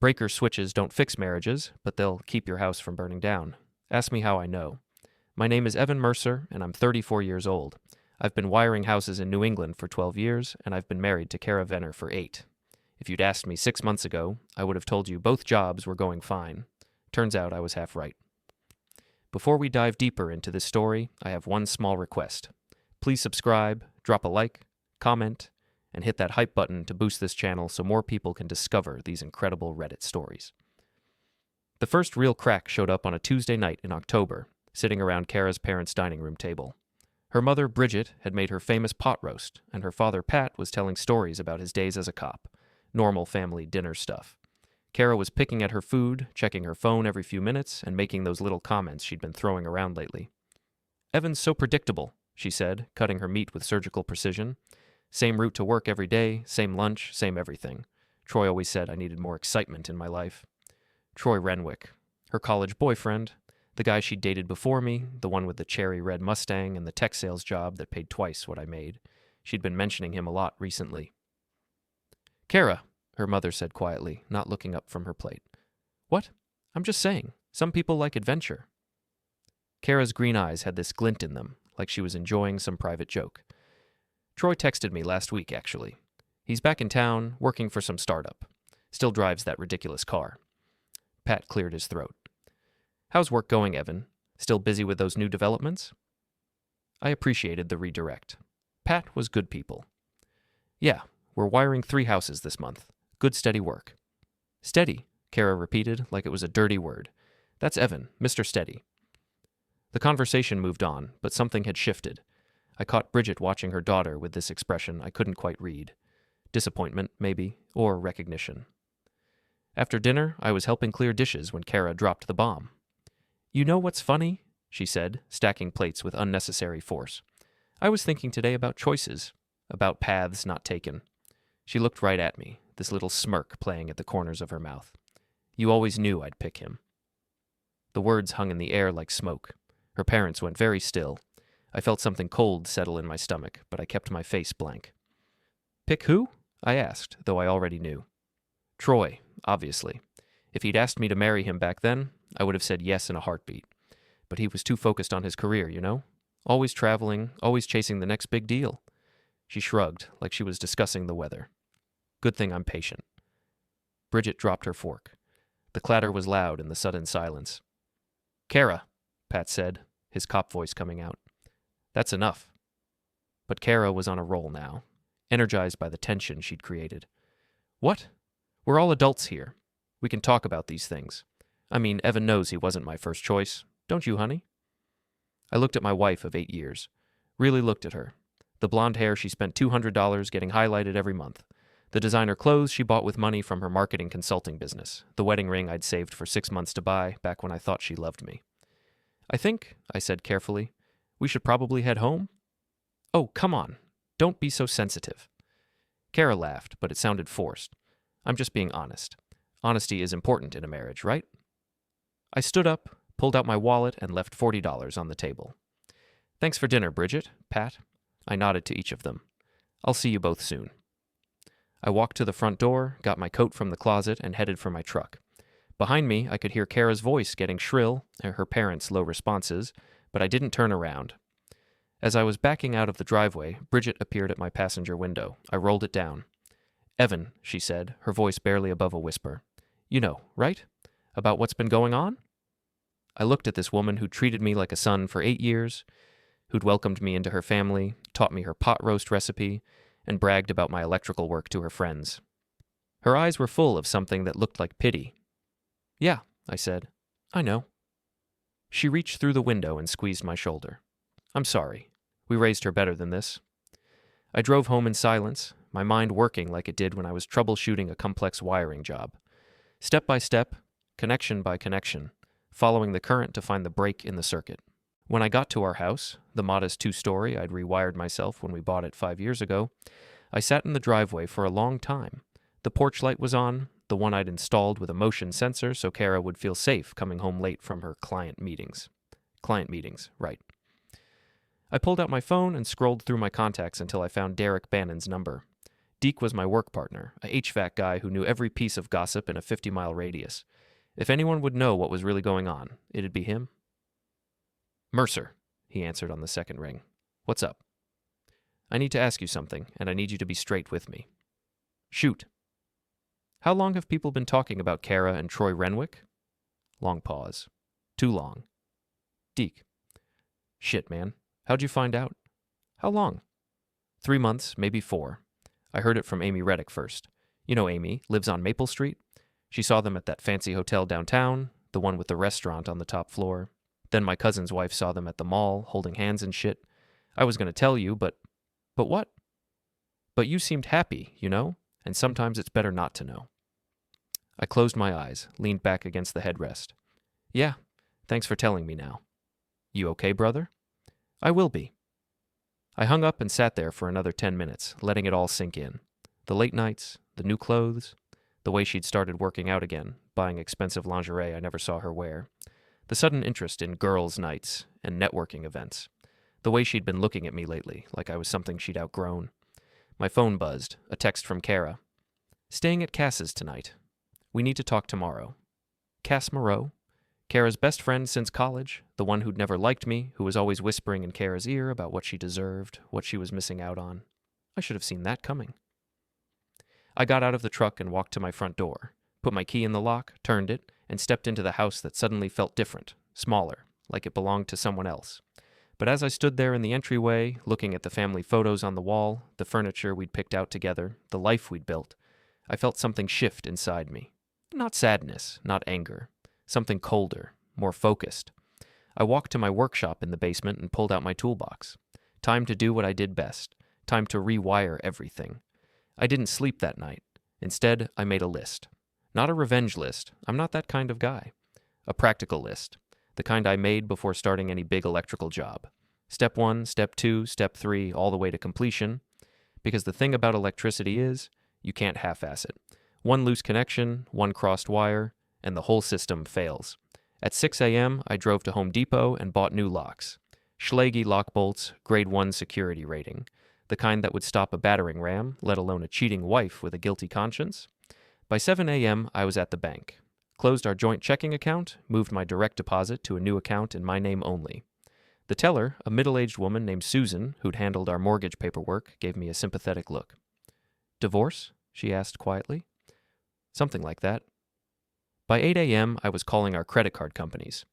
Breaker switches don't fix marriages, but they'll keep your house from burning down. Ask me how I know. My name is Evan Mercer, and I'm 34 years old. I've been wiring houses in New England for 12 years, and I've been married to Kara Venner for 8. If you'd asked me 6 months ago, I would have told you both jobs were going fine. Turns out I was half right. Before we dive deeper into this story, I have one small request. Please subscribe, drop a like, comment, and hit that hype button to boost this channel so more people can discover these incredible Reddit stories. The first real crack showed up on a Tuesday night in October, sitting around Kara's parents' dining room table. Her mother, Bridget, had made her famous pot roast, and her father, Pat, was telling stories about his days as a cop. Normal family dinner stuff. Kara was picking at her food, checking her phone every few minutes, and making those little comments she'd been throwing around lately. "Evan's so predictable," she said, cutting her meat with surgical precision. "Same route to work every day, same lunch, same everything. Troy always said I needed more excitement in my life." Troy Renwick, her college boyfriend, the guy she'd dated before me, the one with the cherry red Mustang and the tech sales job that paid twice what I made. She'd been mentioning him a lot recently. "Kara," her mother said quietly, not looking up from her plate. "What? I'm just saying. Some people like adventure." Kara's green eyes had this glint in them, like she was enjoying some private joke. "Troy texted me last week, actually. He's back in town, working for some startup. Still drives that ridiculous car." Pat cleared his throat. "How's work going, Evan? Still busy with those new developments?" I appreciated the redirect. Pat was good people. "Yeah, we're wiring 3 houses this month. Good steady work." "Steady," Kara repeated like it was a dirty word. "That's Evan, Mr. Steady." The conversation moved on, but something had shifted. I caught Bridget watching her daughter with this expression I couldn't quite read. Disappointment, maybe, or recognition. After dinner, I was helping clear dishes when Kara dropped the bomb. "You know what's funny?" she said, stacking plates with unnecessary force. "I was thinking today about choices, about paths not taken." She looked right at me, this little smirk playing at the corners of her mouth. "You always knew I'd pick him." The words hung in the air like smoke. Her parents went very still. I felt something cold settle in my stomach, but I kept my face blank. "Pick who?" I asked, though I already knew. "Troy, obviously. If he'd asked me to marry him back then, I would have said yes in a heartbeat. But he was too focused on his career, you know? Always traveling, always chasing the next big deal." She shrugged, like she was discussing the weather. "Good thing I'm patient." Bridget dropped her fork. The clatter was loud in the sudden silence. "Kara," Pat said, his cop voice coming out. "That's enough." But Kara was on a roll now, energized by the tension she'd created. "What? We're all adults here. We can talk about these things. I mean, Evan knows he wasn't my first choice. Don't you, honey?" I looked at my wife of 8 years. Really looked at her. The blonde hair she spent $200 getting highlighted every month. The designer clothes she bought with money from her marketing consulting business. The wedding ring I'd saved for 6 months to buy back when I thought she loved me. "I think," I said carefully, "we should probably head home." "Oh, come on. Don't be so sensitive." Kara laughed, but it sounded forced. "I'm just being honest. Honesty is important in a marriage, right?" I stood up, pulled out my wallet, and left $40 on the table. "Thanks for dinner, Bridget, Pat." I nodded to each of them. "I'll see you both soon." I walked to the front door, got my coat from the closet, and headed for my truck. Behind me, I could hear Kara's voice getting shrill, and her parents' low responses, but I didn't turn around. As I was backing out of the driveway, Bridget appeared at my passenger window. I rolled it down. "Evan," she said, her voice barely above a whisper. "You know, right? About what's been going on?" I looked at this woman who'd treated me like a son for 8 years, who'd welcomed me into her family, taught me her pot roast recipe, and bragged about my electrical work to her friends. Her eyes were full of something that looked like pity. "Yeah," I said. "I know." She reached through the window and squeezed my shoulder. "I'm sorry. We raised her better than this." I drove home in silence, my mind working like it did when I was troubleshooting a complex wiring job. Step by step, connection by connection, following the current to find the break in the circuit. When I got to our house, the modest 2-story I'd rewired myself when we bought it 5 years ago, I sat in the driveway for a long time. The porch light was on, the one I'd installed with a motion sensor so Kara would feel safe coming home late from her client meetings. Client meetings, right. I pulled out my phone and scrolled through my contacts until I found Derek Bannon's number. Deke was my work partner, a HVAC guy who knew every piece of gossip in a 50-mile radius. If anyone would know what was really going on, it'd be him. Mercer, he answered on the second ring. What's up? I need to ask you something, and I need you to be straight with me. Shoot. How long have people been talking about Kara and Troy Renwick? Long pause. Too long. Deke. Shit, man. How'd you find out? How long? 3 months, maybe 4. I heard it from Amy Reddick first. You know Amy, lives on Maple Street. She saw them at that fancy hotel downtown, the one with the restaurant on the top floor. Then my cousin's wife saw them at the mall, holding hands and shit. I was going to tell you, but what? But you seemed happy, you know, and sometimes it's better not to know. I closed my eyes, leaned back against the headrest. Yeah, thanks for telling me now. You okay, brother? I will be. I hung up and sat there for another 10 minutes, letting it all sink in. The late nights, the new clothes, the way she'd started working out again, buying expensive lingerie I never saw her wear, the sudden interest in girls' nights and networking events, the way she'd been looking at me lately, like I was something she'd outgrown. My phone buzzed, a text from Kara. Staying at Cass's tonight. We need to talk tomorrow. Cass Moreau, Kara's best friend since college, the one who'd never liked me, who was always whispering in Kara's ear about what she deserved, what she was missing out on. I should have seen that coming. I got out of the truck and walked to my front door, put my key in the lock, turned it, and stepped into the house that suddenly felt different, smaller, like it belonged to someone else. But as I stood there in the entryway, looking at the family photos on the wall, the furniture we'd picked out together, the life we'd built, I felt something shift inside me. Not sadness, not anger. Something colder, more focused. I walked to my workshop in the basement and pulled out my toolbox. Time to do what I did best. Time to rewire everything. I didn't sleep that night. Instead, I made a list. Not a revenge list. I'm not that kind of guy. A practical list. The kind I made before starting any big electrical job. Step 1, Step 2, Step 3, all the way to completion. Because the thing about electricity is, you can't half-ass it. One loose connection, one crossed wire, and the whole system fails. At 6 a.m., I drove to Home Depot and bought new locks. Schlage lock bolts, grade 1 security rating. The kind that would stop a battering ram, let alone a cheating wife with a guilty conscience. By 7 a.m., I was at the bank. Closed our joint checking account, moved my direct deposit to a new account in my name only. The teller, a middle-aged woman named Susan, who'd handled our mortgage paperwork, gave me a sympathetic look. Divorce? She asked quietly. Something like that. By 8 a.m., I was calling our credit card companies.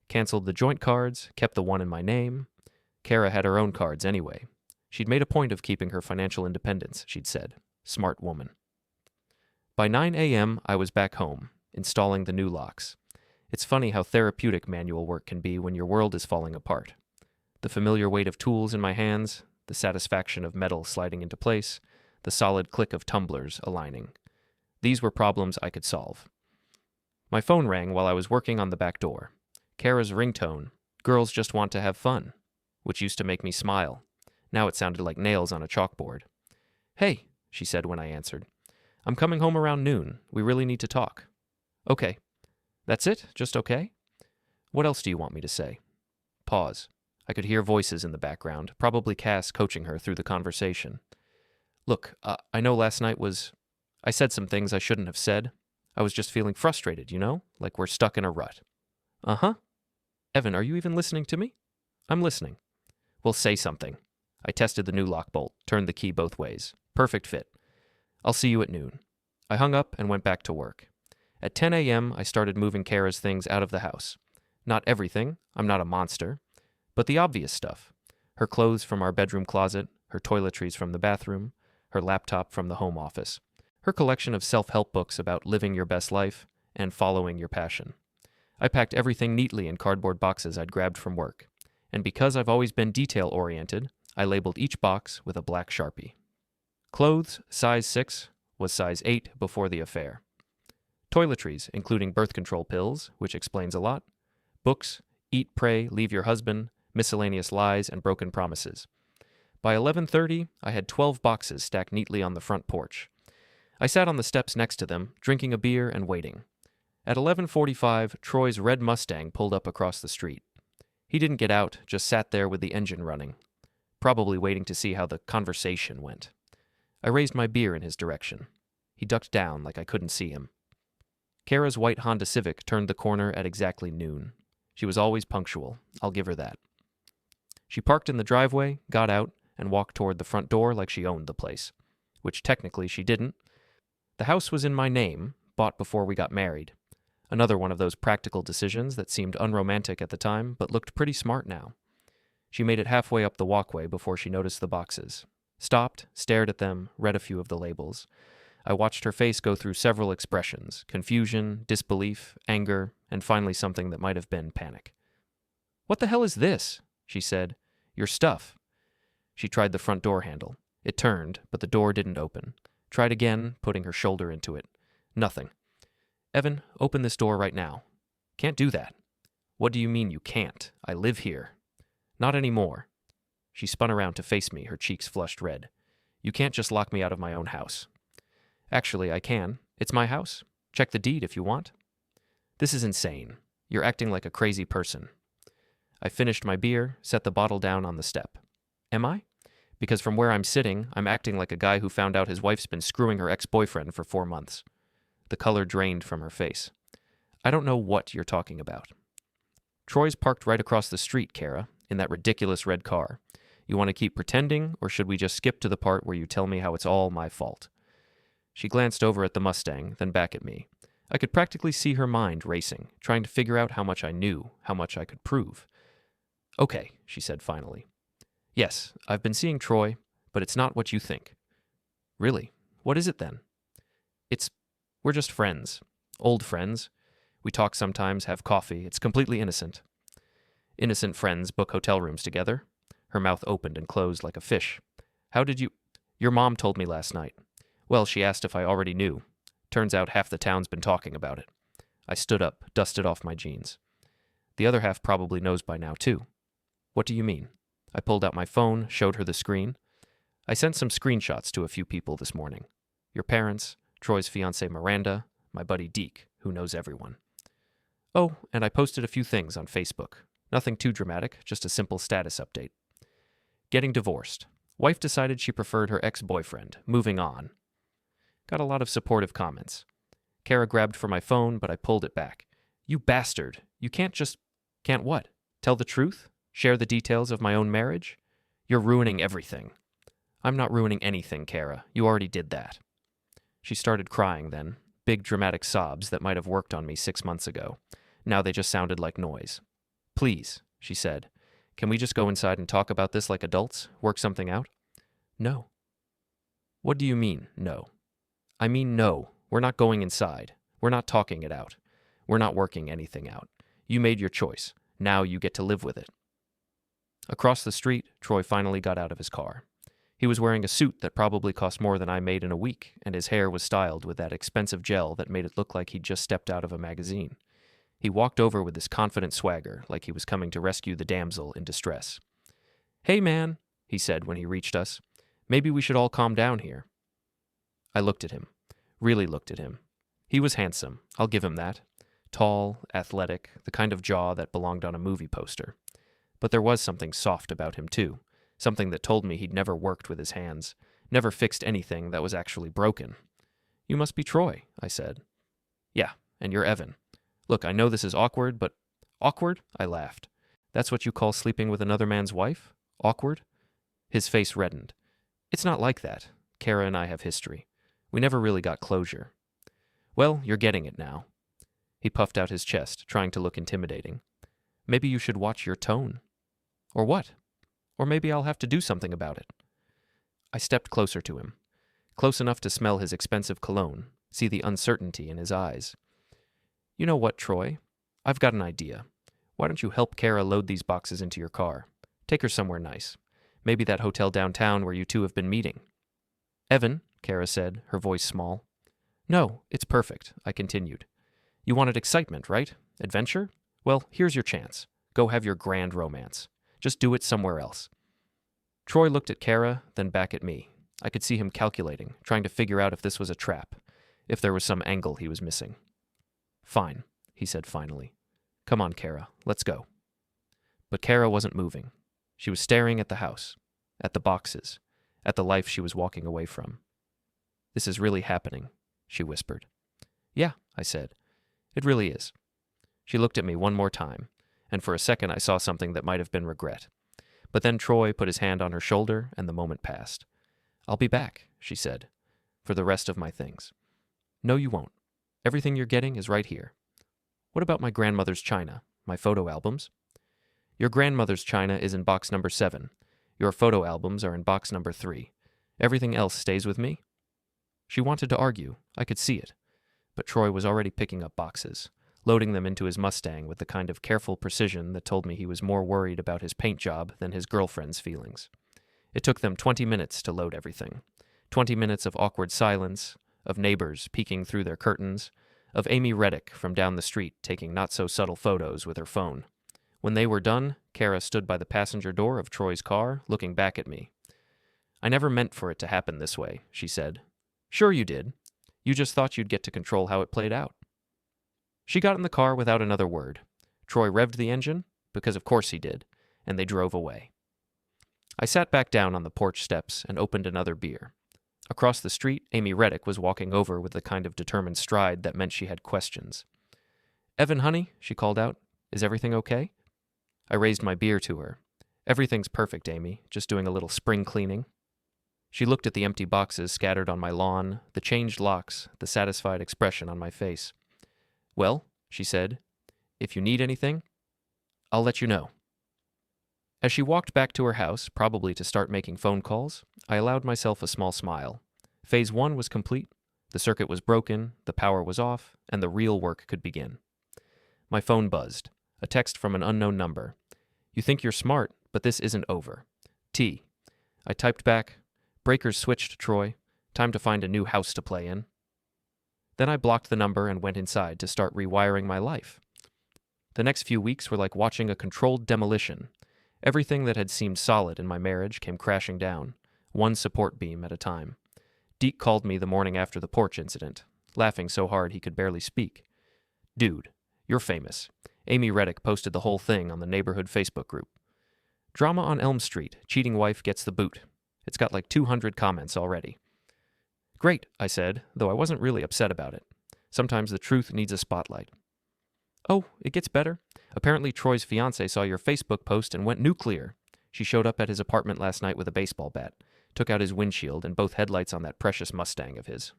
Canceled the joint cards, kept the one in my name. Kara had her own cards anyway. She'd made a point of keeping her financial independence, she'd said. Smart woman. By 9 a.m., I was back home, installing the new locks. It's funny how therapeutic manual work can be when your world is falling apart. The familiar weight of tools in my hands, the satisfaction of metal sliding into place, the solid click of tumblers aligning. These were problems I could solve. My phone rang while I was working on the back door. Kara's ringtone, "Girls just want to have fun," which used to make me smile. Now it sounded like nails on a chalkboard. "Hey," she said when I answered. "I'm coming home around noon. We really need to talk." "Okay." "That's it? Just okay?" "What else do you want me to say?" Pause. I could hear voices in the background, probably Cass coaching her through the conversation. "Look, I know last night was... I said some things I shouldn't have said. I was just feeling frustrated, you know? Like we're stuck in a rut." "Uh-huh." "Evan, are you even listening to me?" "I'm listening." "Well, say something." I tested the new lock bolt, turned the key both ways. Perfect fit. "I'll see you at noon." I hung up and went back to work. At 10 a.m., I started moving Kara's things out of the house. Not everything, I'm not a monster, but the obvious stuff. Her clothes from our bedroom closet, her toiletries from the bathroom, her laptop from the home office, her collection of self-help books about living your best life and following your passion. I packed everything neatly in cardboard boxes I'd grabbed from work, and because I've always been detail-oriented, I labeled each box with a black Sharpie. Clothes, size 6, was size 8 before the affair. Toiletries, including birth control pills, which explains a lot. Books, Eat, Pray, Leave Your Husband, Miscellaneous Lies, and Broken Promises. By 11:30, I had 12 boxes stacked neatly on the front porch. I sat on the steps next to them, drinking a beer and waiting. At 11:45, Troy's red Mustang pulled up across the street. He didn't get out, just sat there with the engine running, probably waiting to see how the conversation went. I raised my beer in his direction. He ducked down like I couldn't see him. Kara's white Honda Civic turned the corner at exactly noon. She was always punctual, I'll give her that. She parked in the driveway, got out, and walked toward the front door like she owned the place, which technically she didn't. The house was in my name, bought before we got married. Another one of those practical decisions that seemed unromantic at the time, but looked pretty smart now. She made it halfway up the walkway before she noticed the boxes. Stopped, stared at them, read a few of the labels. I watched her face go through several expressions: confusion, disbelief, anger, and finally something that might have been panic. "What the hell is this?" she said. "Your stuff." She tried the front door handle. It turned, but the door didn't open. Tried again, putting her shoulder into it. Nothing. "Evan, open this door right now." "Can't do that." "What do you mean you can't? I live here." "Not anymore." She spun around to face me, her cheeks flushed red. "You can't just lock me out of my own house." "Actually, I can. It's my house. Check the deed if you want." "This is insane. You're acting like a crazy person." I finished my beer, set the bottle down on the step. "Am I? Because from where I'm sitting, I'm acting like a guy who found out his wife's been screwing her ex-boyfriend for 4 months. The color drained from her face. "I don't know what you're talking about." "Troy's parked right across the street, Kara, in that ridiculous red car. You want to keep pretending, or should we just skip to the part where you tell me how it's all my fault?" She glanced over at the Mustang, then back at me. I could practically see her mind racing, trying to figure out how much I knew, how much I could prove. "Okay," she said finally. "Yes, I've been seeing Troy, but it's not what you think." "Really? What is it then?" We're just friends. Old friends. We talk sometimes, have coffee. It's completely innocent." "Innocent friends book hotel rooms together?" Her mouth opened and closed like a fish. "How did you—" "Your mom told me last night. Well, she asked if I already knew. Turns out half the town's been talking about it." I stood up, dusted off my jeans. "The other half probably knows by now, too." "What do you mean?" I pulled out my phone, showed her the screen. "I sent some screenshots to a few people this morning. Your parents, Troy's fiancée Miranda, my buddy Deke, who knows everyone. Oh, and I posted a few things on Facebook. Nothing too dramatic, just a simple status update. Getting divorced. Wife decided she preferred her ex-boyfriend. Moving on." Got a lot of supportive comments. Kara grabbed for my phone, but I pulled it back. "You bastard. You can't just—" "Can't what? Tell the truth? Share the details of my own marriage? You're ruining everything." "I'm not ruining anything, Kara. You already did that." She started crying then, big dramatic sobs that might have worked on me 6 months ago. Now they just sounded like noise. "Please," she said, "can we just go inside and talk about this like adults? Work something out?" "No." "What do you mean, no?" "I mean no. We're not going inside. We're not talking it out. We're not working anything out. You made your choice. Now you get to live with it." Across the street, Troy finally got out of his car. He was wearing a suit that probably cost more than I made in a week, and his hair was styled with that expensive gel that made it look like he'd just stepped out of a magazine. He walked over with this confident swagger, like he was coming to rescue the damsel in distress. "Hey, man," he said when he reached us. "Maybe we should all calm down here." I looked at him. Really looked at him. He was handsome, I'll give him that. Tall, athletic, the kind of jaw that belonged on a movie poster. But there was something soft about him, too. Something that told me he'd never worked with his hands, never fixed anything that was actually broken. "You must be Troy," I said. "Yeah, and you're Evan. Look, I know this is awkward, but—" "Awkward?" I laughed. "That's what you call sleeping with another man's wife? Awkward?" His face reddened. "It's not like that. Kara and I have history. We never really got closure." "Well, you're getting it now." He puffed out his chest, trying to look intimidating. "Maybe you should watch your tone." "Or what? Or maybe I'll have to do something about it." I stepped closer to him, close enough to smell his expensive cologne, see the uncertainty in his eyes. "You know what, Troy? I've got an idea. Why don't you help Kara load these boxes into your car? Take her somewhere nice. Maybe that hotel downtown where you two have been meeting." "Evan," Kara said, her voice small. "No, it's perfect," I continued. "You wanted excitement, right? Adventure? Well, here's your chance. Go have your grand romance. Just do it somewhere else." Troy looked at Kara, then back at me. I could see him calculating, trying to figure out if this was a trap, if there was some angle he was missing. "Fine," he said finally. "Come on, Kara, let's go." But Kara wasn't moving. She was staring at the house, at the boxes, at the life she was walking away from. This is really happening, she whispered. Yeah, I said. It really is. She looked at me one more time, and for a second I saw something that might have been regret. But then Troy put his hand on her shoulder, and the moment passed. I'll be back, she said, for the rest of my things. No, you won't. Everything you're getting is right here. What about my grandmother's china, my photo albums? Your grandmother's china is in box number 7. Your photo albums are in box number 3. Everything else stays with me. She wanted to argue. I could see it. But Troy was already picking up boxes, loading them into his Mustang with the kind of careful precision that told me he was more worried about his paint job than his girlfriend's feelings. It took them 20 minutes to load everything. 20 minutes of awkward silence, of neighbors peeking through their curtains, of Amy Reddick from down the street taking not-so-subtle photos with her phone. When they were done, Kara stood by the passenger door of Troy's car, looking back at me. I never meant for it to happen this way, she said. Sure you did. You just thought you'd get to control how it played out. She got in the car without another word. Troy revved the engine, because of course he did, and they drove away. I sat back down on the porch steps and opened another beer. Across the street, Amy Reddick was walking over with the kind of determined stride that meant she had questions. Evan, honey, she called out, is everything okay? I raised my beer to her. Everything's perfect, Amy, just doing a little spring cleaning. She looked at the empty boxes scattered on my lawn, the changed locks, the satisfied expression on my face. Well, she said, if you need anything, I'll let you know. As she walked back to her house, probably to start making phone calls, I allowed myself a small smile. Phase 1 was complete, the circuit was broken, the power was off, and the real work could begin. My phone buzzed. A text from an unknown number. You think you're smart, but this isn't over. T. I typed back, breakers switched, Troy. Time to find a new house to play in. Then I blocked the number and went inside to start rewiring my life. The next few weeks were like watching a controlled demolition. Everything that had seemed solid in my marriage came crashing down, one support beam at a time. Deke called me the morning after the porch incident, laughing so hard he could barely speak. Dude, you're famous. Amy Reddick posted the whole thing on the neighborhood Facebook group. Drama on Elm Street, cheating wife gets the boot. It's got like 200 comments already. Great, I said, though I wasn't really upset about it. Sometimes the truth needs a spotlight. Oh, it gets better. Apparently Troy's fiancée saw your Facebook post and went nuclear. She showed up at his apartment last night with a baseball bat, took out his windshield and both headlights on that precious Mustang of his.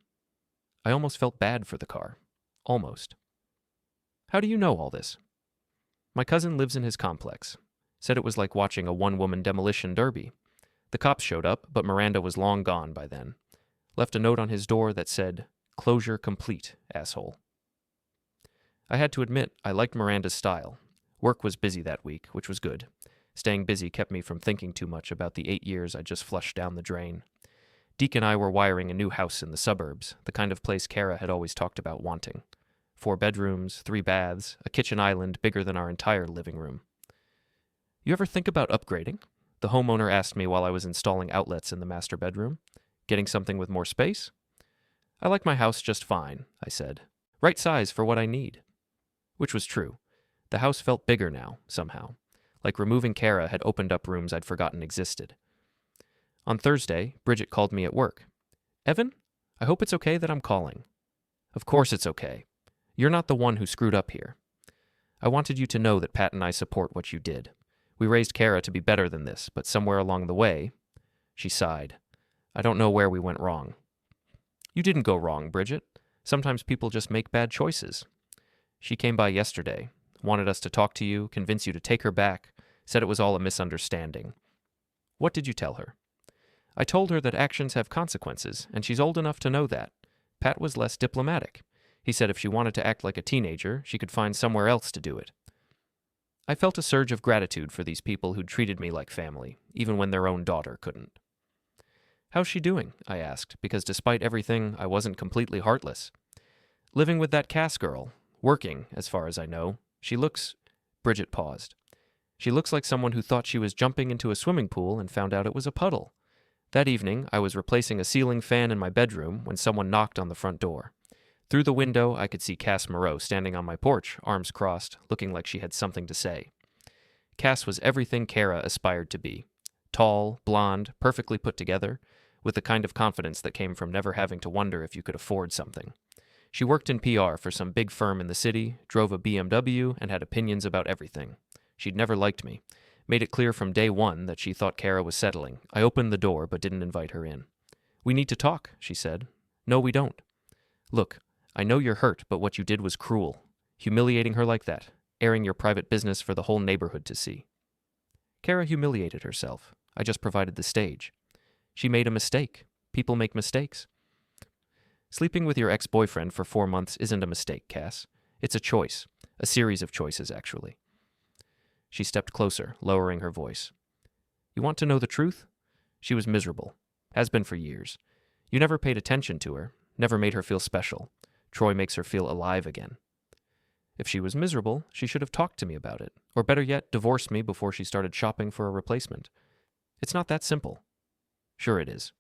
I almost felt bad for the car. Almost. How do you know all this? My cousin lives in his complex. Said it was like watching a one-woman demolition derby. The cops showed up, but Miranda was long gone by then. Left a note on his door that said, "Closure complete, asshole." I had to admit, I liked Miranda's style. Work was busy that week, which was good. Staying busy kept me from thinking too much about the 8 years I just flushed down the drain. Deke and I were wiring a new house in the suburbs, the kind of place Kara had always talked about wanting. 4 bedrooms, 3 baths, a kitchen island bigger than our entire living room. You ever think about upgrading? The homeowner asked me while I was installing outlets in the master bedroom. Getting something with more space? I like my house just fine, I said. Right size for what I need. Which was true. The house felt bigger now, somehow. Like removing Kara had opened up rooms I'd forgotten existed. On Thursday, Bridget called me at work. Evan, I hope it's okay that I'm calling. Of course it's okay. You're not the one who screwed up here. I wanted you to know that Pat and I support what you did. We raised Kara to be better than this, but somewhere along the way, she sighed. I don't know where we went wrong. You didn't go wrong, Bridget. Sometimes people just make bad choices. She came by yesterday, wanted us to talk to you, convince you to take her back, said it was all a misunderstanding. What did you tell her? I told her that actions have consequences, and she's old enough to know that. Pat was less diplomatic. He said if she wanted to act like a teenager, she could find somewhere else to do it. I felt a surge of gratitude for these people who'd treated me like family, even when their own daughter couldn't. How's she doing? I asked, because despite everything, I wasn't completely heartless. Living with that Cass girl, working, as far as I know. She looks... Bridget paused. She looks like someone who thought she was jumping into a swimming pool and found out it was a puddle. That evening, I was replacing a ceiling fan in my bedroom when someone knocked on the front door. Through the window, I could see Cass Moreau standing on my porch, arms crossed, looking like she had something to say. Cass was everything Kara aspired to be. Tall, blonde, perfectly put together, with the kind of confidence that came from never having to wonder if you could afford something. She worked in PR for some big firm in the city, drove a BMW, and had opinions about everything. She'd never liked me. Made it clear from day one that she thought Kara was settling. I opened the door but didn't invite her in. "We need to talk," she said. "No, we don't." "Look, I know you're hurt, but what you did was cruel. Humiliating her like that, airing your private business for the whole neighborhood to see." Kara humiliated herself. I just provided the stage. She made a mistake. People make mistakes. Sleeping with your ex-boyfriend for 4 months isn't a mistake, Cass. It's a choice. A series of choices, actually. She stepped closer, lowering her voice. "You want to know the truth? She was miserable. Has been for years. You never paid attention to her, never made her feel special. Troy makes her feel alive again. If she was miserable, she should have talked to me about it, or better yet, divorced me before she started shopping for a replacement. It's not that simple." "Sure it is.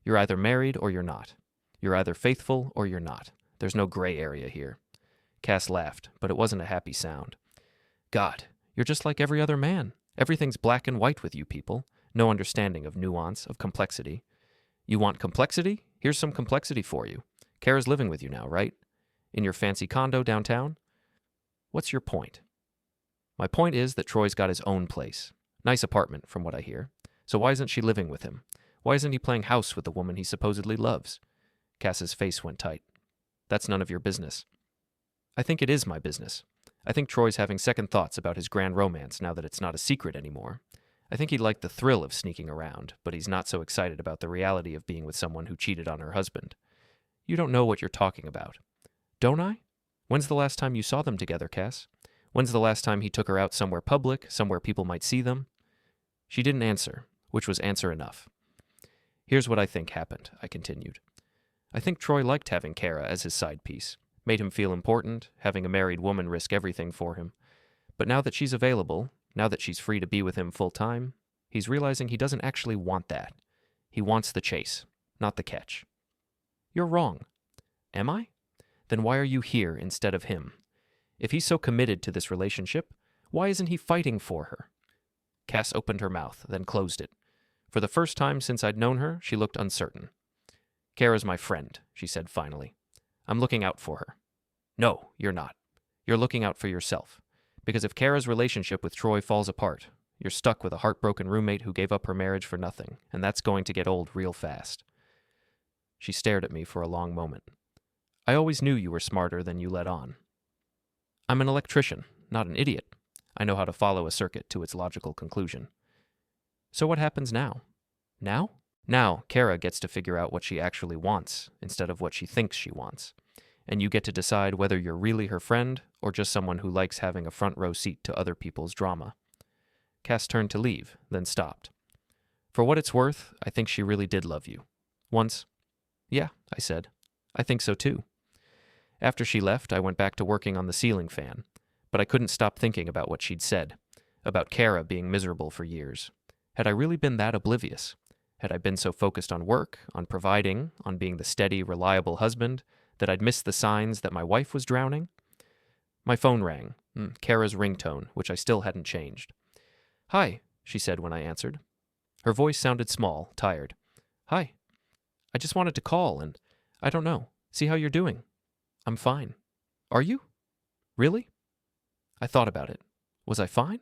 You're either married or you're not. You're either faithful or you're not. There's no gray area here." Cass laughed, but it wasn't a happy sound. "God, you're just like every other man. Everything's black and white with you people. No understanding of nuance, of complexity. You want complexity? Here's some complexity for you. Kara's living with you now, right? In your fancy condo downtown? What's your point?" "My point is that Troy's got his own place. Nice apartment, from what I hear. So why isn't she living with him? Why isn't he playing house with the woman he supposedly loves?" Cass's face went tight. "That's none of your business." "I think it is my business. I think Troy's having second thoughts about his grand romance now that it's not a secret anymore. I think he liked the thrill of sneaking around, but he's not so excited about the reality of being with someone who cheated on her husband. You don't know what you're talking about." "Don't I? When's the last time you saw them together, Cass? When's the last time he took her out somewhere public, somewhere people might see them?" She didn't answer, which was answer enough. "Here's what I think happened," I continued. "I think Troy liked having Kara as his side piece. Made him feel important, having a married woman risk everything for him. But now that she's available, now that she's free to be with him full time, he's realizing he doesn't actually want that. He wants the chase, not the catch." "You're wrong." "Am I? Then why are you here instead of him? If he's so committed to this relationship, why isn't he fighting for her?" Cass opened her mouth, then closed it. For the first time since I'd known her, she looked uncertain. "Kara's my friend," she said finally. "I'm looking out for her." "No, you're not. You're looking out for yourself. Because if Kara's relationship with Troy falls apart, you're stuck with a heartbroken roommate who gave up her marriage for nothing, and that's going to get old real fast." She stared at me for a long moment. "I always knew you were smarter than you let on." "I'm an electrician, not an idiot. I know how to follow a circuit to its logical conclusion." "So what happens now?" "Now? Now, Kara gets to figure out what she actually wants instead of what she thinks she wants. And you get to decide whether you're really her friend or just someone who likes having a front row seat to other people's drama." Cass turned to leave, then stopped. "For what it's worth, I think she really did love you. Once." "Yeah," I said. "I think so too." After she left, I went back to working on the ceiling fan, but I couldn't stop thinking about what she'd said, about Kara being miserable for years. Had I really been that oblivious? Had I been so focused on work, on providing, on being the steady, reliable husband, that I'd missed the signs that my wife was drowning? My phone rang, Kara's ringtone, which I still hadn't changed. "Hi," she said when I answered. Her voice sounded small, tired. "Hi. I just wanted to call and, I don't know, see how you're doing." "I'm fine." "Are you? Really?" I thought about it. Was I fine?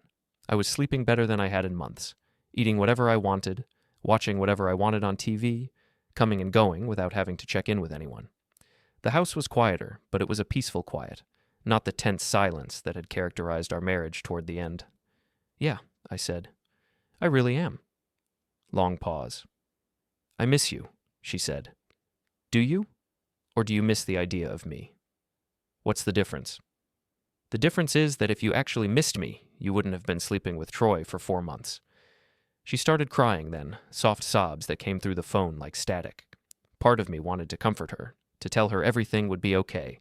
I was sleeping better than I had in months, eating whatever I wanted, watching whatever I wanted on TV, coming and going without having to check in with anyone. The house was quieter, but it was a peaceful quiet, not the tense silence that had characterized our marriage toward the end. "Yeah," I said. "I really am." Long pause. "I miss you," she said. "Do you? Or do you miss the idea of me?" "What's the difference?" "The difference is that if you actually missed me, you wouldn't have been sleeping with Troy for 4 months. She started crying then, soft sobs that came through the phone like static. Part of me wanted to comfort her, to tell her everything would be okay,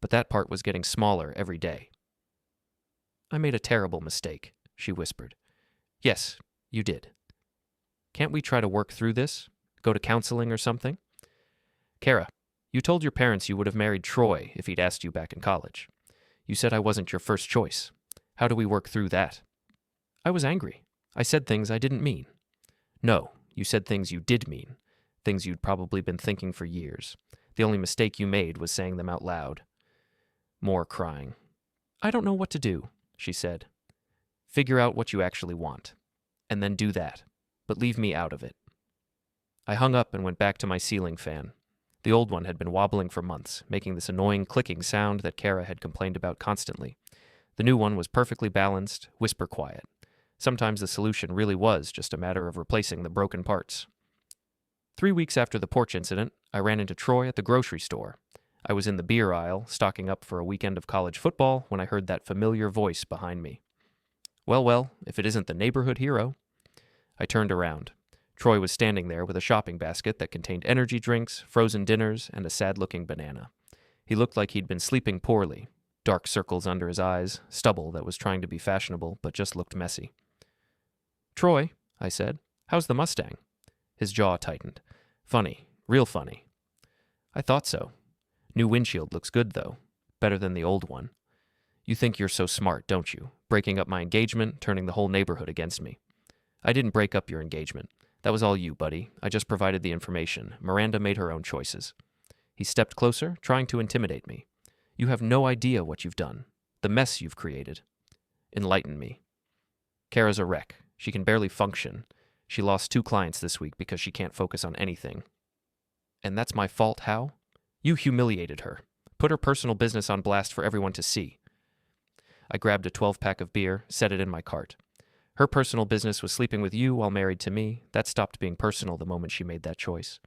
but that part was getting smaller every day. "I made a terrible mistake," she whispered. "Yes, you did. Can't we try to work through this? Go to counseling or something?" "Kara, you told your parents you would have married Troy if he'd asked you back in college. You said I wasn't your first choice. How do we work through that?" "I was angry. I said things I didn't mean." "No, you said things you did mean. things you'd probably been thinking for years. The only mistake you made was saying them out loud. More crying. I don't know what to do, she said. Figure out what you actually want, and then do that, but leave me out of it. I hung up and went back to my ceiling fan. The old one had been wobbling for months, making this annoying clicking sound that Kara had complained about constantly. The new one was perfectly balanced, whisper quiet. Sometimes the solution really was just a matter of replacing the broken parts. 3 weeks after the porch incident, I ran into Troy at the grocery store. I was in the beer aisle, stocking up for a weekend of college football, when I heard that familiar voice behind me. Well, if it isn't the neighborhood hero. I turned around. Troy was standing there with a shopping basket that contained energy drinks, frozen dinners, and a sad-looking banana. He looked like he'd been sleeping poorly. Dark circles under his eyes, stubble that was trying to be fashionable but just looked messy. Troy, I said, how's the Mustang? His jaw tightened. Funny, real funny. I thought so. New windshield looks good, though. Better than the old one. You think you're so smart, don't you? Breaking up my engagement, turning the whole neighborhood against me. I didn't break up your engagement. That was all you, buddy. I just provided the information. Miranda made her own choices. He stepped closer, trying to intimidate me. You have no idea what you've done. The mess you've created. Enlighten me. Kara's a wreck. She can barely function. She lost 2 clients this week because she can't focus on anything. And that's my fault, how? You humiliated her. Put her personal business on blast for everyone to see. I grabbed a 12-pack of beer, set it in my cart. Her personal business was sleeping with you while married to me. That stopped being personal the moment she made that choice.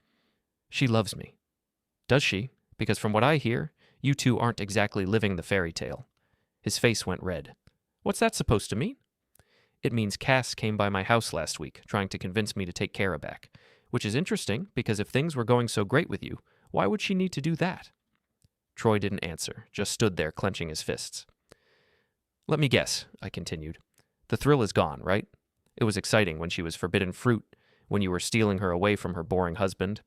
She loves me. Does she? Because from what I hear, you two aren't exactly living the fairy tale. His face went red. What's that supposed to mean? It means Cass came by my house last week, trying to convince me to take Kara back. Which is interesting, because if things were going so great with you, why would she need to do that? Troy didn't answer, just stood there clenching his fists. Let me guess, I continued. The thrill is gone, right? It was exciting when she was forbidden fruit, when you were stealing her away from her boring husband.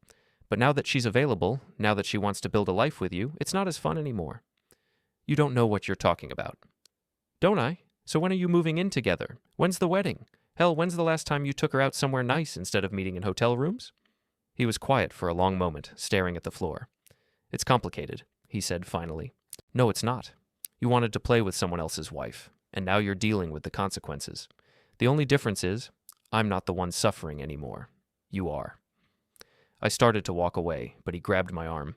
But now that she's available, now that she wants to build a life with you, it's not as fun anymore. You don't know what you're talking about. Don't I? So when are you moving in together? When's the wedding? Hell, when's the last time you took her out somewhere nice instead of meeting in hotel rooms? He was quiet for a long moment, staring at the floor. It's complicated, he said finally. No, it's not. You wanted to play with someone else's wife, and now you're dealing with the consequences. The only difference is, I'm not the one suffering anymore. You are. I started to walk away, but he grabbed my arm.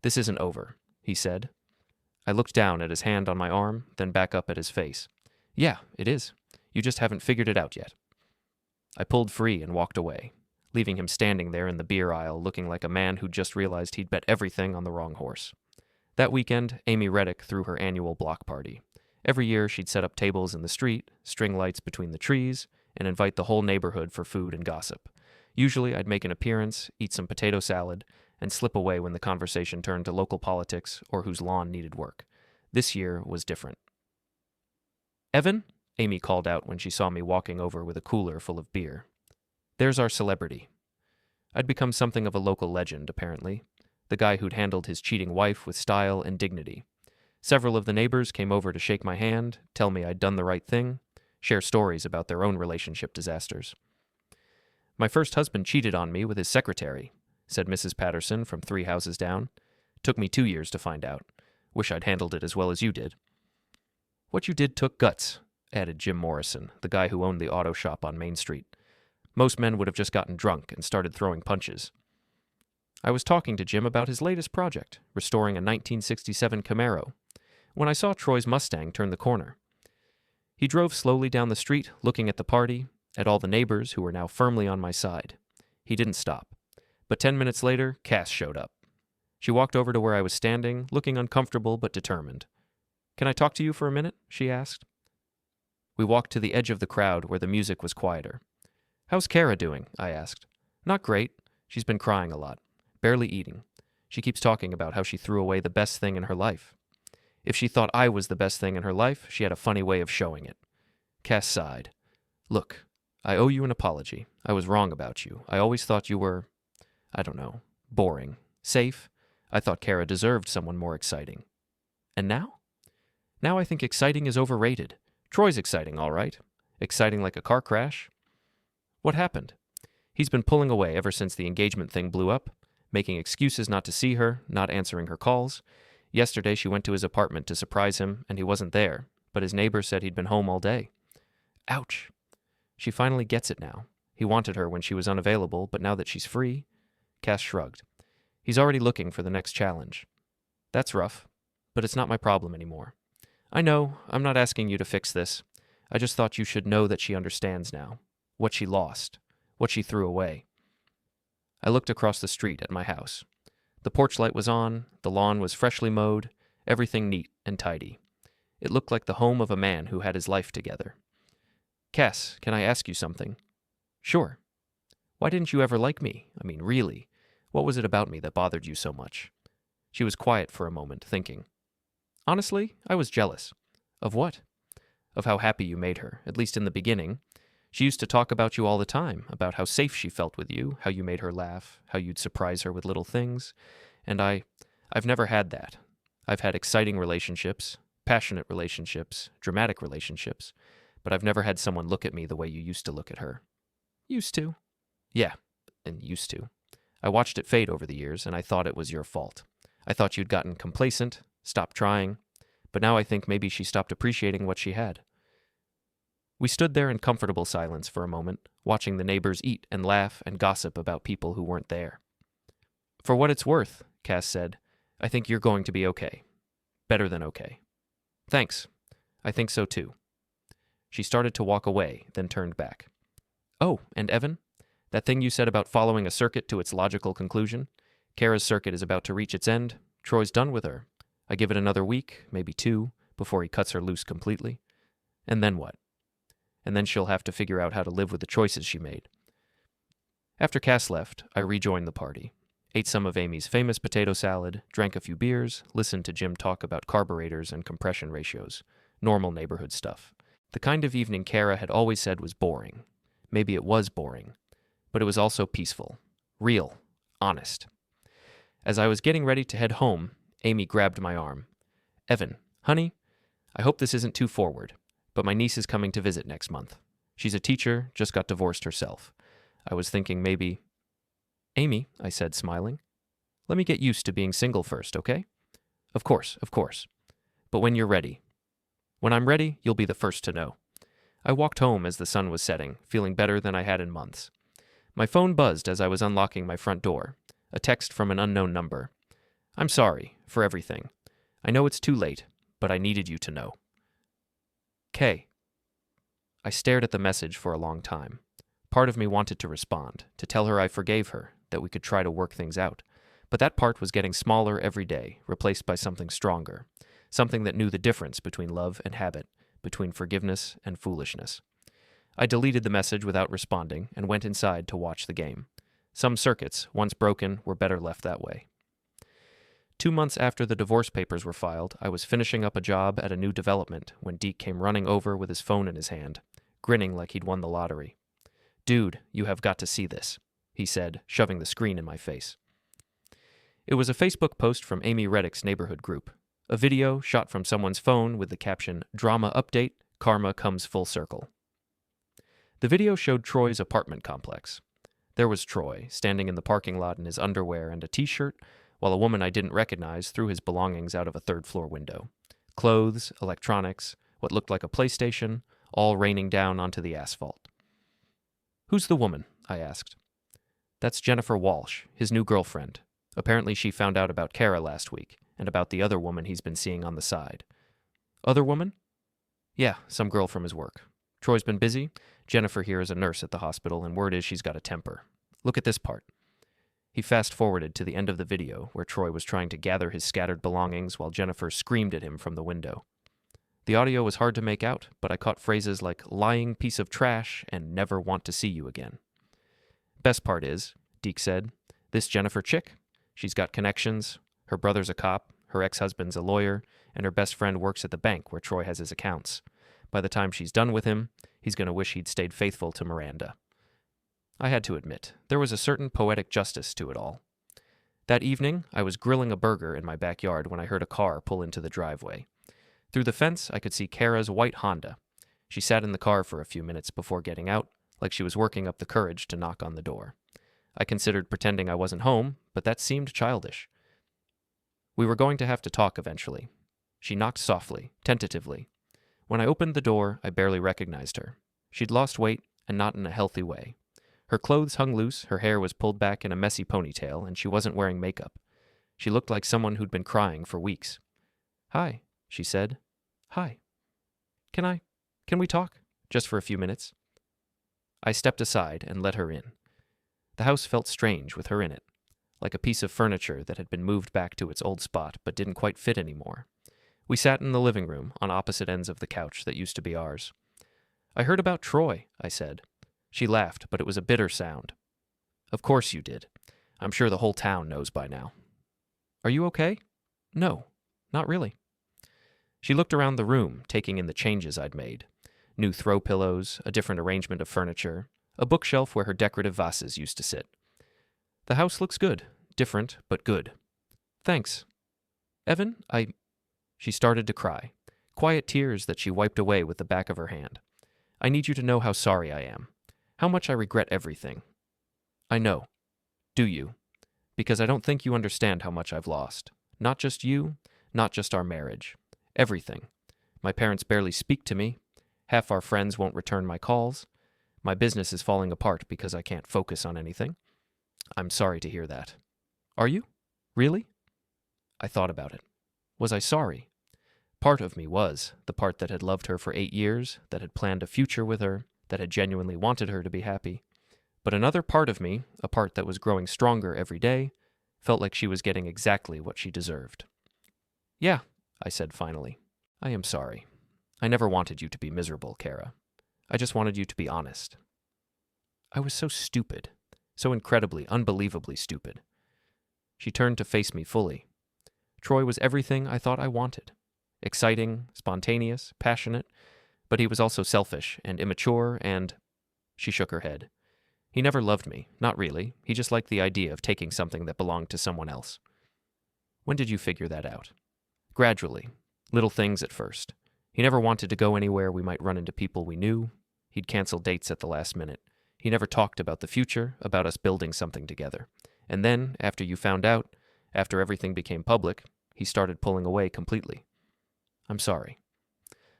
This isn't over, he said. I looked down at his hand on my arm, then back up at his face. Yeah, it is. You just haven't figured it out yet. I pulled free and walked away, leaving him standing there in the beer aisle looking like a man who'd just realized he'd bet everything on the wrong horse. That weekend, Amy Reddick threw her annual block party. Every year, she'd set up tables in the street, string lights between the trees, and invite the whole neighborhood for food and gossip. Usually, I'd make an appearance, eat some potato salad, and slip away when the conversation turned to local politics or whose lawn needed work. This year was different. Evan? Amy called out when she saw me walking over with a cooler full of beer. There's our celebrity. I'd become something of a local legend, apparently. The guy who'd handled his cheating wife with style and dignity. Several of the neighbors came over to shake my hand, tell me I'd done the right thing, share stories about their own relationship disasters. My first husband cheated on me with his secretary, said Mrs. Patterson from 3 houses down. Took me 2 years to find out. Wish I'd handled it as well as you did. What you did took guts, added Jim Morrison, the guy who owned the auto shop on Main Street. Most men would have just gotten drunk and started throwing punches. I was talking to Jim about his latest project, restoring a 1967 Camaro, when I saw Troy's Mustang turn the corner. He drove slowly down the street, looking at the party, at all the neighbors who were now firmly on my side. He didn't stop. But 10 minutes later, Cass showed up. She walked over to where I was standing, looking uncomfortable but determined. Can I talk to you for a minute? She asked. We walked to the edge of the crowd where the music was quieter. How's Kara doing? I asked. Not great. She's been crying a lot. Barely eating. She keeps talking about how she threw away the best thing in her life. If she thought I was the best thing in her life, she had a funny way of showing it. Cass sighed. Look, I owe you an apology. I was wrong about you. I always thought you were, I don't know, boring. Safe. I thought Kara deserved someone more exciting. And now? Now I think exciting is overrated. Troy's exciting, all right. Exciting like a car crash. What happened? He's been pulling away ever since the engagement thing blew up, making excuses not to see her, not answering her calls. Yesterday she went to his apartment to surprise him, and he wasn't there, but his neighbor said he'd been home all day. Ouch. She finally gets it now. He wanted her when she was unavailable, but now that she's free... Cass shrugged. He's already looking for the next challenge. That's rough, but it's not my problem anymore. I know, I'm not asking you to fix this. I just thought you should know that she understands now. What she lost. What she threw away. I looked across the street at my house. The porch light was on, the lawn was freshly mowed, everything neat and tidy. It looked like the home of a man who had his life together. Cass, can I ask you something? Sure. Why didn't you ever like me? I mean, really. What was it about me that bothered you so much? She was quiet for a moment, thinking. Honestly, I was jealous. Of what? Of how happy you made her, at least in the beginning. She used to talk about you all the time, about how safe she felt with you, how you made her laugh, how you'd surprise her with little things. And I've never had that. I've had exciting relationships, passionate relationships, dramatic relationships, but I've never had someone look at me the way you used to look at her. Used to? Yeah, and used to. I watched it fade over the years, and I thought it was your fault. I thought you'd gotten complacent, stopped trying, but now I think maybe she stopped appreciating what she had. We stood there in comfortable silence for a moment, watching the neighbors eat and laugh and gossip about people who weren't there. For what it's worth, Cass said, I think you're going to be okay. Better than okay. Thanks. I think so too. She started to walk away, then turned back. Oh, and Evan? That thing you said about following a circuit to its logical conclusion? Kara's circuit is about to reach its end. Troy's done with her. I give it another week, maybe 2, before he cuts her loose completely. And then what? And then she'll have to figure out how to live with the choices she made. After Cass left, I rejoined the party. Ate some of Amy's famous potato salad, drank a few beers, listened to Jim talk about carburetors and compression ratios. Normal neighborhood stuff. The kind of evening Kara had always said was boring. Maybe it was boring. But it was also peaceful. Real. Honest. As I was getting ready to head home, Amy grabbed my arm. Evan, honey, I hope this isn't too forward, but my niece is coming to visit next month. She's a teacher, just got divorced herself. I was thinking maybe... Amy, I said, smiling, let me get used to being single first, okay? Of course. But when you're ready. When I'm ready, you'll be the first to know. I walked home as the sun was setting, feeling better than I had in months. My phone buzzed as I was unlocking my front door. A text from an unknown number. I'm sorry for everything. I know it's too late, but I needed you to know. Kay. I stared at the message for a long time. Part of me wanted to respond, to tell her I forgave her, that we could try to work things out. But that part was getting smaller every day, replaced by something stronger. Something that knew the difference between love and habit, between forgiveness and foolishness. I deleted the message without responding and went inside to watch the game. Some circuits, once broken, were better left that way. 2 months after the divorce papers were filed, I was finishing up a job at a new development when Deke came running over with his phone in his hand, grinning like he'd won the lottery. Dude, you have got to see this, he said, shoving the screen in my face. It was a Facebook post from Amy Reddick's neighborhood group. A video shot from someone's phone with the caption, Drama Update, Karma Comes Full Circle. The video showed Troy's apartment complex. There was Troy, standing in the parking lot in his underwear and a t-shirt, while a woman I didn't recognize threw his belongings out of a third-floor window. Clothes, electronics, what looked like a PlayStation, all raining down onto the asphalt. Who's the woman? I asked. That's Jennifer Walsh, his new girlfriend. Apparently she found out about Kara last week, and about the other woman he's been seeing on the side. Other woman? Yeah, some girl from his work. Troy's been busy. Jennifer here is a nurse at the hospital, and word is she's got a temper. Look at this part. He fast-forwarded to the end of the video, where Troy was trying to gather his scattered belongings while Jennifer screamed at him from the window. The audio was hard to make out, but I caught phrases like lying piece of trash and never want to see you again. Best part is, Deke said, this Jennifer chick, she's got connections, her brother's a cop, her ex-husband's a lawyer, and her best friend works at the bank where Troy has his accounts. By the time she's done with him, he's going to wish he'd stayed faithful to Miranda. I had to admit, there was a certain poetic justice to it all. That evening, I was grilling a burger in my backyard when I heard a car pull into the driveway. Through the fence, I could see Kara's white Honda. She sat in the car for a few minutes before getting out, like she was working up the courage to knock on the door. I considered pretending I wasn't home, but that seemed childish. We were going to have to talk eventually. She knocked softly, tentatively. When I opened the door, I barely recognized her. She'd lost weight, and not in a healthy way. Her clothes hung loose, her hair was pulled back in a messy ponytail, and she wasn't wearing makeup. She looked like someone who'd been crying for weeks. "Hi," she said. "Hi. Can we talk? Just for a few minutes?" I stepped aside and let her in. The house felt strange with her in it, like a piece of furniture that had been moved back to its old spot but didn't quite fit anymore. We sat in the living room on opposite ends of the couch that used to be ours. "I heard about Troy," I said. She laughed, but it was a bitter sound. "Of course you did. I'm sure the whole town knows by now." "Are you okay?" "No, not really." She looked around the room, taking in the changes I'd made. New throw pillows, a different arrangement of furniture, a bookshelf where her decorative vases used to sit. "The house looks good. Different, but good." "Thanks." "Evan, She started to cry, quiet tears that she wiped away with the back of her hand. "I need you to know how sorry I am. How much I regret everything." "I know. Do you? Because I don't think you understand how much I've lost. Not just you, not just our marriage. Everything. My parents barely speak to me. Half our friends won't return my calls. My business is falling apart because I can't focus on anything. I'm sorry to hear that." "Are you? Really?" I thought about it. Was I sorry? Part of me was, the part that had loved her for 8 years, that had planned a future with her, that had genuinely wanted her to be happy. But another part of me, a part that was growing stronger every day, felt like she was getting exactly what she deserved. "Yeah," I said finally. "I am sorry. I never wanted you to be miserable, Kara. I just wanted you to be honest." I was so stupid, so incredibly, unbelievably stupid. She turned to face me fully. Troy was everything I thought I wanted. Exciting, spontaneous, passionate, but he was also selfish and immature and... She shook her head. "He never loved me, not really. He just liked the idea of taking something that belonged to someone else." "When did you figure that out?" "Gradually. Little things at first. He never wanted to go anywhere we might run into people we knew. He'd cancel dates at the last minute. He never talked about the future, about us building something together. And then, after you found out, after everything became public, he started pulling away completely." "I'm sorry."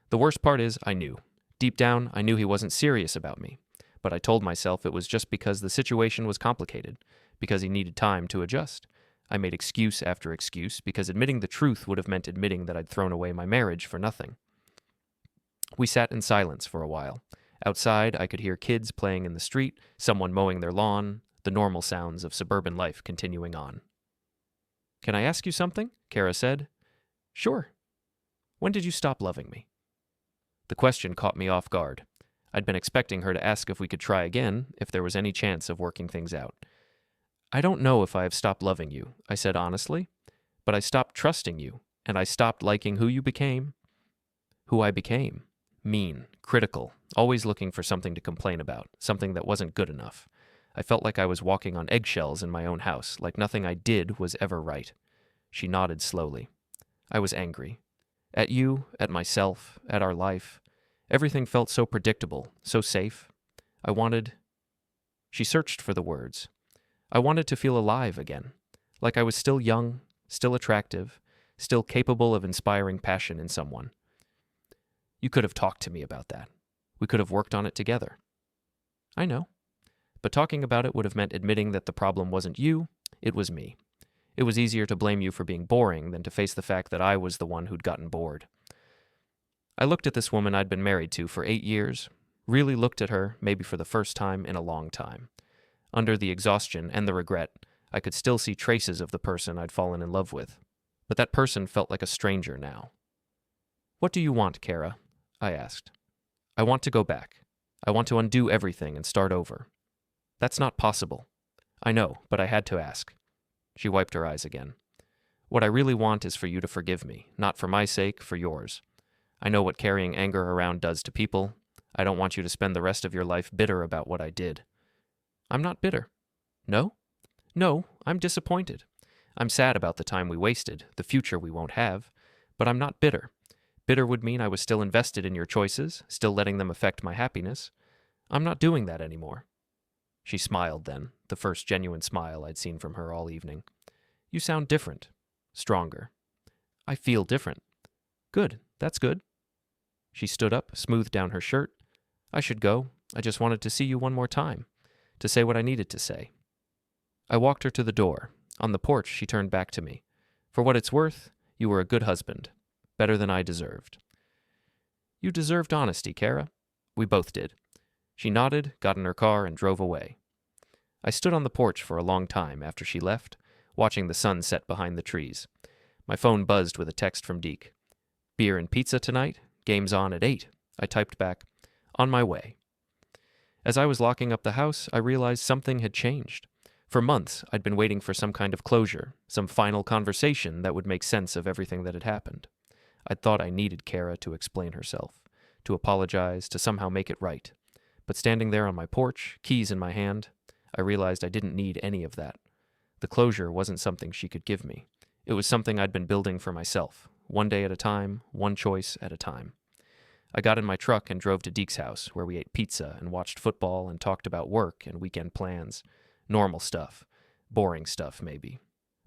"The worst part is, I knew. Deep down, I knew he wasn't serious about me. But I told myself it was just because the situation was complicated, because he needed time to adjust. I made excuse after excuse, because admitting the truth would have meant admitting that I'd thrown away my marriage for nothing." We sat in silence for a while. Outside, I could hear kids playing in the street, someone mowing their lawn, the normal sounds of suburban life continuing on. "Can I ask you something?" Kara said. "Sure." "When did you stop loving me?" The question caught me off guard. I'd been expecting her to ask if we could try again, if there was any chance of working things out. "I don't know if I have stopped loving you," I said honestly, "but I stopped trusting you, and I stopped liking who you became." "Who I became? Mean, critical, always looking for something to complain about, something that wasn't good enough. I felt like I was walking on eggshells in my own house, like nothing I did was ever right." She nodded slowly. "I was angry. At you, at myself, at our life. Everything felt so predictable, so safe. I wanted..." She searched for the words. "I wanted to feel alive again, like I was still young, still attractive, still capable of inspiring passion in someone." "You could have talked to me about that. We could have worked on it together." "I know. But talking about it would have meant admitting that the problem wasn't you, it was me. It was easier to blame you for being boring than to face the fact that I was the one who'd gotten bored." I looked at this woman I'd been married to for 8 years, really looked at her, maybe for the first time in a long time. Under the exhaustion and the regret, I could still see traces of the person I'd fallen in love with. But that person felt like a stranger now. "What do you want, Kara?" I asked. "I want to go back. I want to undo everything and start over." "That's not possible." "I know, but I had to ask." She wiped her eyes again. "What I really want is for you to forgive me, not for my sake, for yours. I know what carrying anger around does to people. I don't want you to spend the rest of your life bitter about what I did." "I'm not bitter." "No?" "No, I'm disappointed. I'm sad about the time we wasted, the future we won't have. But I'm not bitter. Bitter would mean I was still invested in your choices, still letting them affect my happiness. I'm not doing that anymore. She smiled then, the first genuine smile I'd seen from her all evening. You sound different. Stronger. I feel different. Good, that's good. She stood up, smoothed down her shirt. I should go. I just wanted to see you one more time, to say what I needed to say. I walked her to the door. On the porch, she turned back to me. For what it's worth, you were a good husband. Better than I deserved. You deserved honesty, Kara. We both did. She nodded, got in her car, and drove away. I stood on the porch for a long time after she left, watching the sun set behind the trees. My phone buzzed with a text from Deke. Beer and pizza tonight? Game's on at 8. I typed back, on my way. As I was locking up the house, I realized something had changed. For months, I'd been waiting for some kind of closure, some final conversation that would make sense of everything that had happened. I'd thought I needed Kara to explain herself, to apologize, to somehow make it right. But standing there on my porch, keys in my hand, I realized I didn't need any of that. The closure wasn't something she could give me. It was something I'd been building for myself, one day at a time, one choice at a time. I got in my truck and drove to Deke's house, where we ate pizza and watched football and talked about work and weekend plans. Normal stuff. Boring stuff, maybe.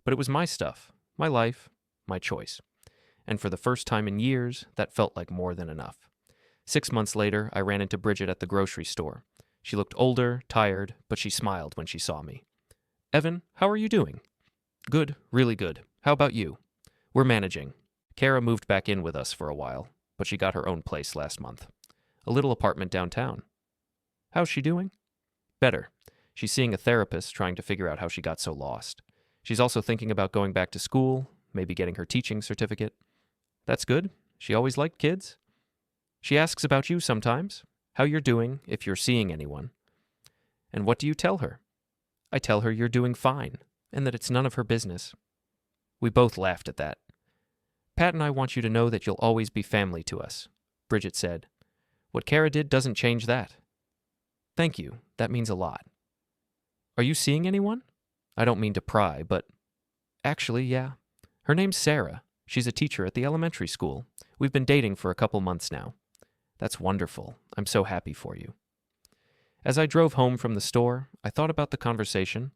But it was my stuff, my life, my choice. And for the first time in years, that felt like more than enough. 6 months later, I ran into Bridget at the grocery store. She looked older, tired, but she smiled when she saw me. Evan, how are you doing? Good, really good. How about you? We're managing. Kara moved back in with us for a while, but she got her own place last month. A little apartment downtown. How's she doing? Better. She's seeing a therapist trying to figure out how she got so lost. She's also thinking about going back to school, maybe getting her teaching certificate. That's good. She always liked kids. She asks about you sometimes, how you're doing, if you're seeing anyone. And what do you tell her? I tell her you're doing fine, and that it's none of her business. We both laughed at that. Pat and I want you to know that you'll always be family to us, Bridget said. What Kara did doesn't change that. Thank you. That means a lot. Are you seeing anyone? I don't mean to pry, but... Actually, yeah. Her name's Sarah. She's a teacher at the elementary school. We've been dating for a couple months now. That's wonderful. I'm so happy for you. As I drove home from the store, I thought about the conversation,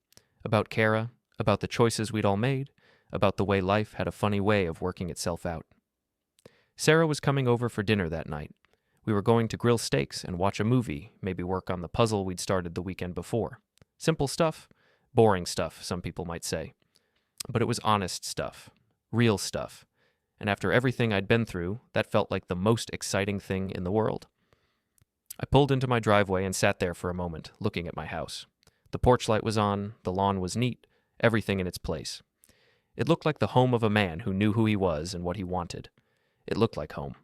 about Kara, about the choices we'd all made, about the way life had a funny way of working itself out. Sarah was coming over for dinner that night. We were going to grill steaks and watch a movie, maybe work on the puzzle we'd started the weekend before. Simple stuff, boring stuff, some people might say. But it was honest stuff, real stuff. And after everything I'd been through, that felt like the most exciting thing in the world. I pulled into my driveway and sat there for a moment, looking at my house. The porch light was on, the lawn was neat, everything in its place. It looked like the home of a man who knew who he was and what he wanted. It looked like home.